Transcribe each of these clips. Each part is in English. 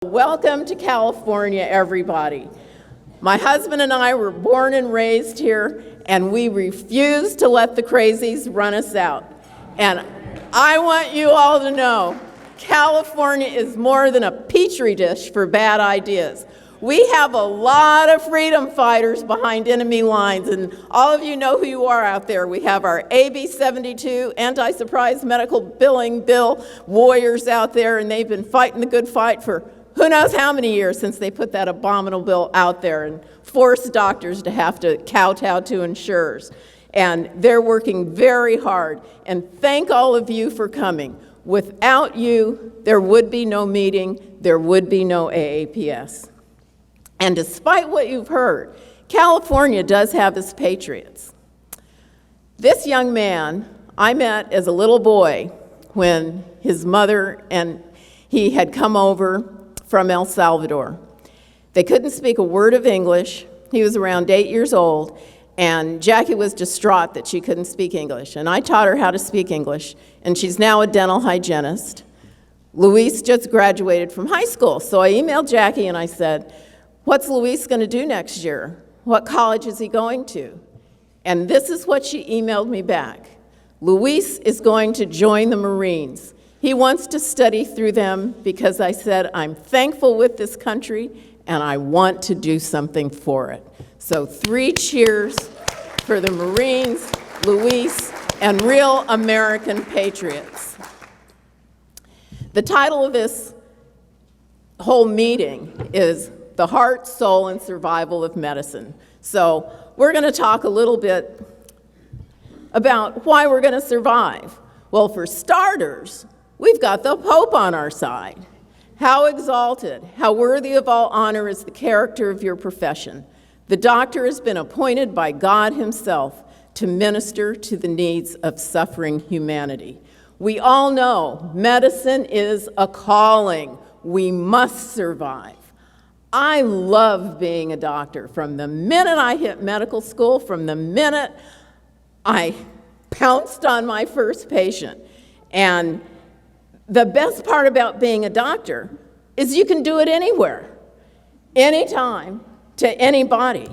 Welcome to California, everybody. My husband and I were born and raised here, and we refuse to let the crazies run us out. And I want you all to know, California is more than a petri dish for bad ideas. We have a lot of freedom fighters behind enemy lines, and all of you know who you are out there. We have our AB 72 anti-surprise medical billing bill warriors out there, and they've been fighting the good fight for who knows how many years since they put that abominable bill out there and forced doctors to have to kowtow to insurers. And they're working very hard. And thank all of you for coming. Without you, there would be no meeting, there would be no AAPS. And despite what you've heard, California does have its patriots. This young man I met as a little boy when his mother and he had come over from El Salvador. They couldn't speak a word of English. He was around 8 years old, and Jackie was distraught that she couldn't speak English. And I taught her how to speak English, and she's now a dental hygienist. Luis just graduated from high school, so I emailed Jackie and I said, "What's Luis going to do next year? What college is he going to?" And this is what she emailed me back. "Luis is going to join the Marines. He wants to study through them because I said, I'm thankful with this country and I want to do something for it." So 3 cheers for the Marines, Luis, and real American patriots. The title of this whole meeting is The Heart, Soul, and Survival of Medicine. So we're going to talk a little bit about why we're going to survive. Well, for starters, we've got the Pope on our side. How exalted, how worthy of all honor is the character of your profession. The doctor has been appointed by God himself to minister to the needs of suffering humanity. We all know medicine is a calling. We must survive. I love being a doctor. From the minute I hit medical school, from the minute I pounced on my first patient. And the best part about being a doctor is you can do it anywhere, anytime, to anybody.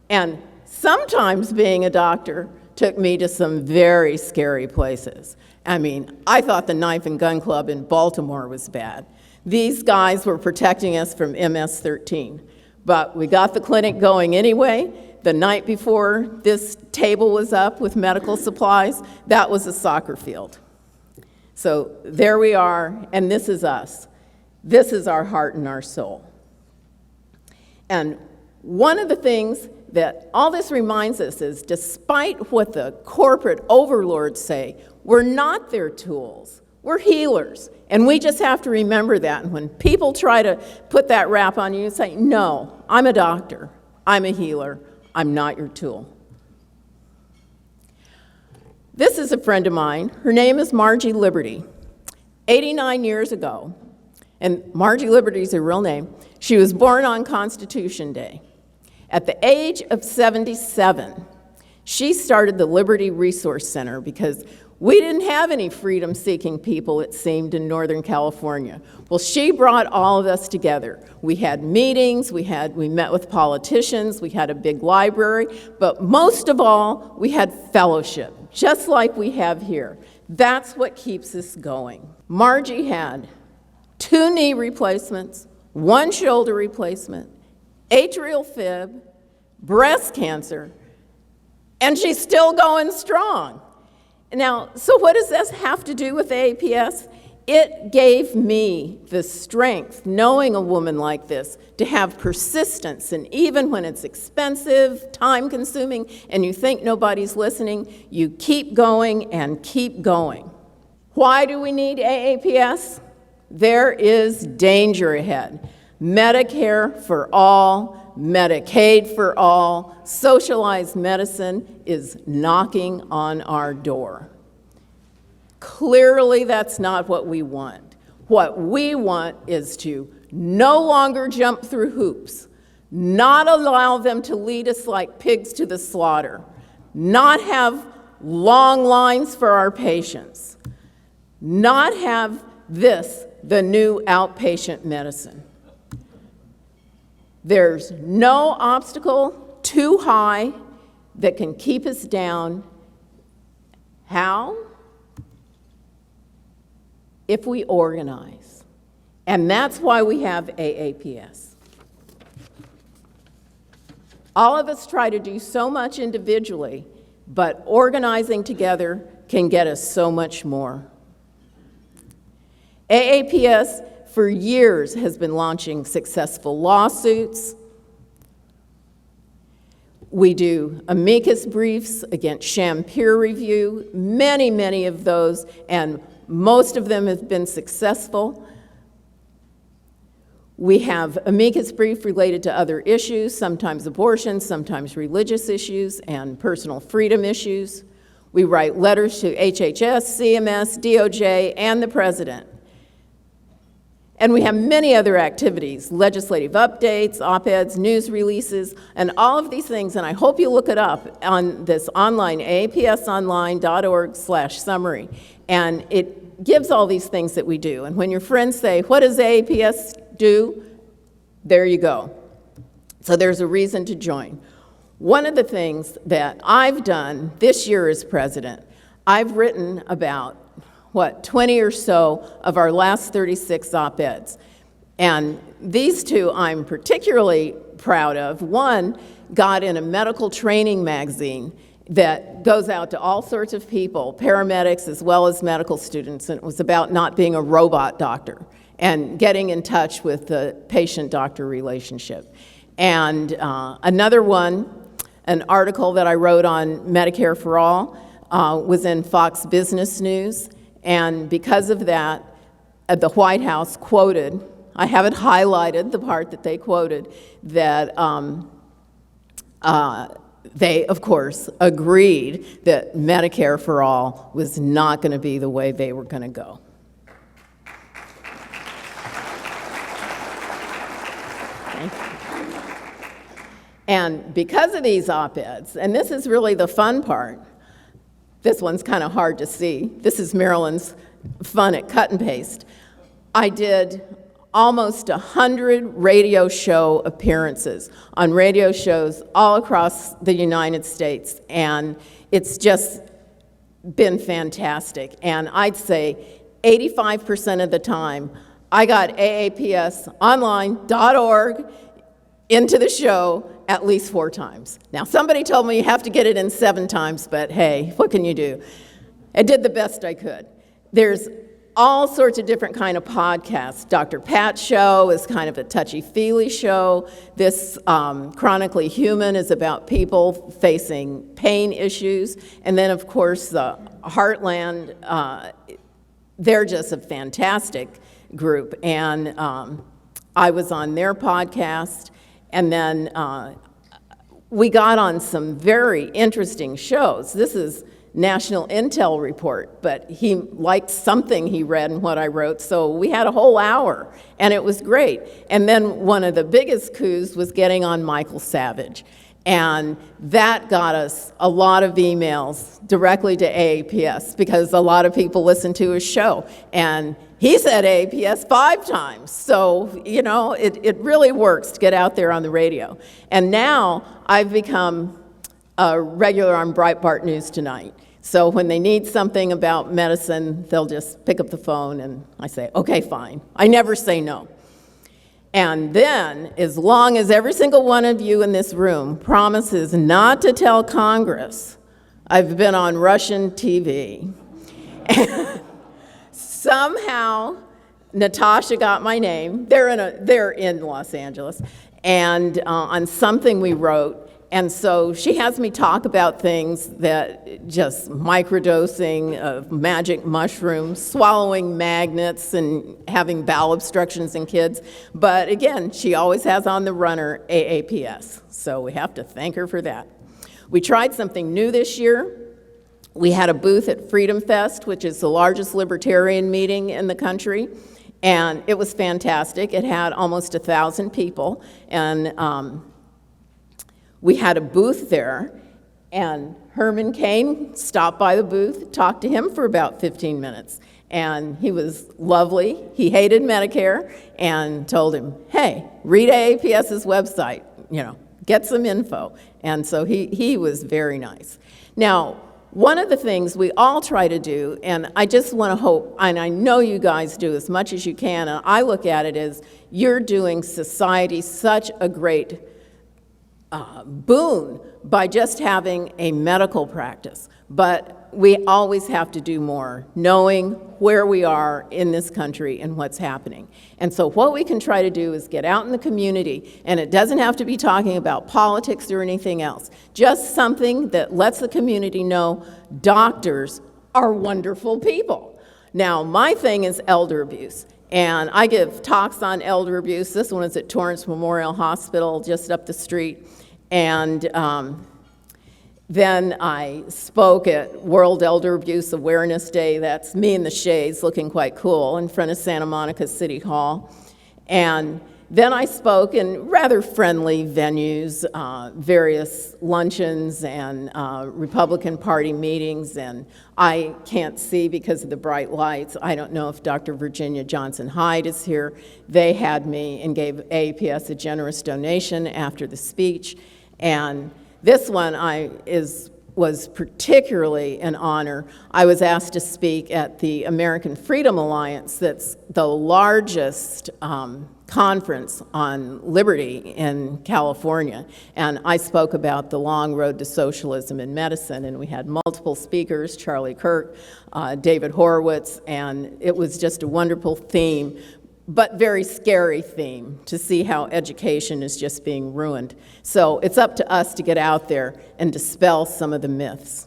And sometimes being a doctor took me to some very scary places. I mean, I thought the Knife and Gun Club in Baltimore was bad. These guys were protecting us from MS-13. But we got the clinic going anyway. The night before this table was up with medical supplies, that was a soccer field. So there we are, and this is us. This is our heart and our soul. And one of the things that all this reminds us is, despite what the corporate overlords say, we're not their tools. We're healers, and we just have to remember that. And when people try to put that rap on you, say, no, I'm a doctor. I'm a healer. I'm not your tool. This is a friend of mine. Her name is Margie Liberty. 89 years ago, and Margie Liberty is her real name, she was born on Constitution Day. At the age of 77, she started the Liberty Resource Center because we didn't have any freedom-seeking people, it seemed, in Northern California. Well, she brought all of us together. We had meetings, we met with politicians, we had a big library, but most of all, we had fellowship, just like we have here. That's what keeps us going. Margie had 2 knee replacements, 1 shoulder replacement, atrial fib, breast cancer, and she's still going strong. Now, so what does this have to do with AAPS? It gave me the strength, knowing a woman like this, to have persistence. And even when it's expensive, time-consuming, and you think nobody's listening, you keep going and keep going. Why do we need AAPS? There is danger ahead. Medicare for all, Medicaid for all, socialized medicine is knocking on our door. Clearly, that's not what we want. What we want is to no longer jump through hoops, not allow them to lead us like pigs to the slaughter, not have long lines for our patients, not have this, the new outpatient medicine. There's no obstacle too high that can keep us down. How? If we organize. And that's why we have AAPS. All of us try to do so much individually, but organizing together can get us so much more. AAPS for years has been launching successful lawsuits. We do amicus briefs against sham peer review, many of those, and most of them have been successful. We have amicus brief related to other issues, sometimes abortion, sometimes religious issues, and personal freedom issues. We write letters to HHS, CMS, DOJ, and the President. And we have many other activities, legislative updates, op-eds, news releases, and all of these things, and I hope you look it up on this online, aapsonline.org/summary, and it gives all these things that we do. And when your friends say, what does AAPS do? There you go. So there's a reason to join. One of the things that I've done this year as president, I've written about 20 or so of our last 36 op-eds. And these two I'm particularly proud of. One got in a medical training magazine that goes out to all sorts of people, paramedics as well as medical students, and it was about not being a robot doctor and getting in touch with the patient-doctor relationship. And another one, an article that I wrote on Medicare for All, was in Fox Business News. And because of that, the White House quoted, I have it highlighted, the part that they quoted, that they, of course, agreed that Medicare for All was not going to be the way they were going to go. And because of these op-eds, and this is really the fun part, this one's kind of hard to see. This is Marilyn's fun at cut and paste. I did almost 100 radio show appearances on radio shows all across the United States, and it's just been fantastic. And I'd say 85% of the time, I got AAPSonline.org into the show at least 4 times. Now, somebody told me you have to get it in 7 times, but hey, what can you do? I did the best I could. There's all sorts of different kind of podcasts. Dr. Pat's show is kind of a touchy-feely show. This Chronically Human is about people facing pain issues. And then, of course, the Heartland, they're just a fantastic group. And I was on their podcast. And then we got on some very interesting shows. This is National Intel Report, but he liked something he read in what I wrote, so we had a whole hour, and it was great. And then one of the biggest coups was getting on Michael Savage, and that got us a lot of emails directly to AAPS, because a lot of people listened to his show, and he said AAPS 5 times, so, you know, it really works to get out there on the radio. And now I've become a regular on Breitbart News Tonight. So when they need something about medicine, they'll just pick up the phone and I say, okay, fine. I never say no. And then, as long as every single one of you in this room promises not to tell Congress, I've been on Russian TV. Somehow, Natasha got my name. They're in Los Angeles, and on something we wrote. And so she has me talk about things that just microdosing of magic mushrooms, swallowing magnets, and having bowel obstructions in kids. But again, she always has on the runner AAPS. So we have to thank her for that. We tried something new this year. We had a booth at Freedom Fest, which is the largest libertarian meeting in the country. And it was fantastic. It had almost 1,000 people. And we had a booth there, and Herman Cain stopped by the booth, talked to him for about 15 minutes. And he was lovely. He hated Medicare and told him, hey, read AAPS's website, get some info. And so he was very nice. Now, one of the things we all try to do, and I just want to hope, and I know you guys do as much as you can, and I look at it as you're doing society such a great boon by just having a medical practice. But we always have to do more, knowing where we are in this country and what's happening. And so what we can try to do is get out in the community, and it doesn't have to be talking about politics or anything else, just something that lets the community know doctors are wonderful people. Now, my thing is elder abuse, and I give talks on elder abuse. This one is at Torrance Memorial Hospital, just up the street, and then I spoke at World Elder Abuse Awareness Day. That's me in the shades looking quite cool in front of Santa Monica City Hall. And then I spoke in rather friendly venues, various luncheons and Republican Party meetings. And I can't see because of the bright lights. I don't know if Dr. Virginia Johnson Hyde is here. They had me and gave AAPS a generous donation after the speech. And this one was particularly an honor. I was asked to speak at the American Freedom Alliance, that's the largest conference on liberty in California. And I spoke about the long road to socialism in medicine, and we had multiple speakers, Charlie Kirk, David Horowitz, and it was just a wonderful theme, but very scary theme to see how education is just being ruined. So it's up to us to get out there and dispel some of the myths.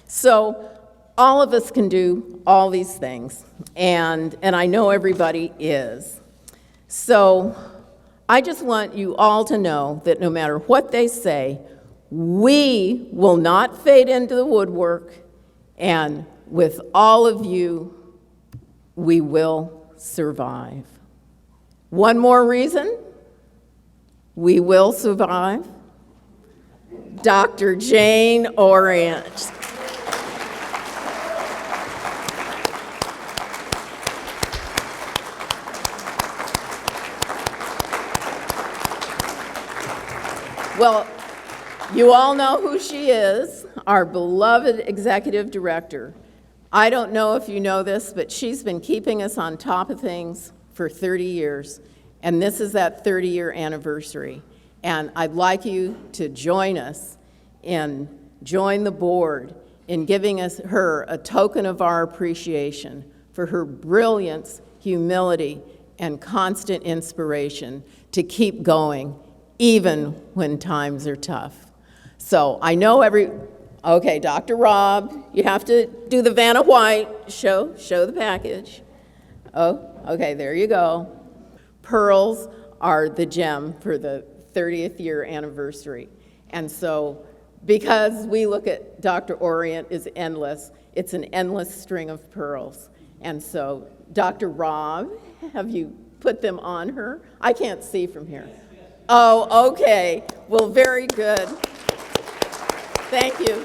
So all of us can do all these things, and I know everybody is. So I just want you all to know that no matter what they say, we will not fade into the woodwork, and with all of you, we will survive. One more reason we will survive. Dr. Jane Orient. Well, you all know who she is, our beloved executive director. I don't know if you know this, but she's been keeping us on top of things for 30 years, and this is that 30-year anniversary. And I'd like you to join us and join the board in giving her a token of our appreciation for her brilliance, humility, and constant inspiration to keep going, even when times are tough. So I know okay, Dr. Rob, you have to do the Vanna White, show the package. Oh, okay, there you go. Pearls are the gem for the 30th year anniversary. And so because we look at Dr. Orient as endless, it's an endless string of pearls. And so, Dr. Rob, have you put them on her? I can't see from here. Oh, okay. Well, very good. Thank you.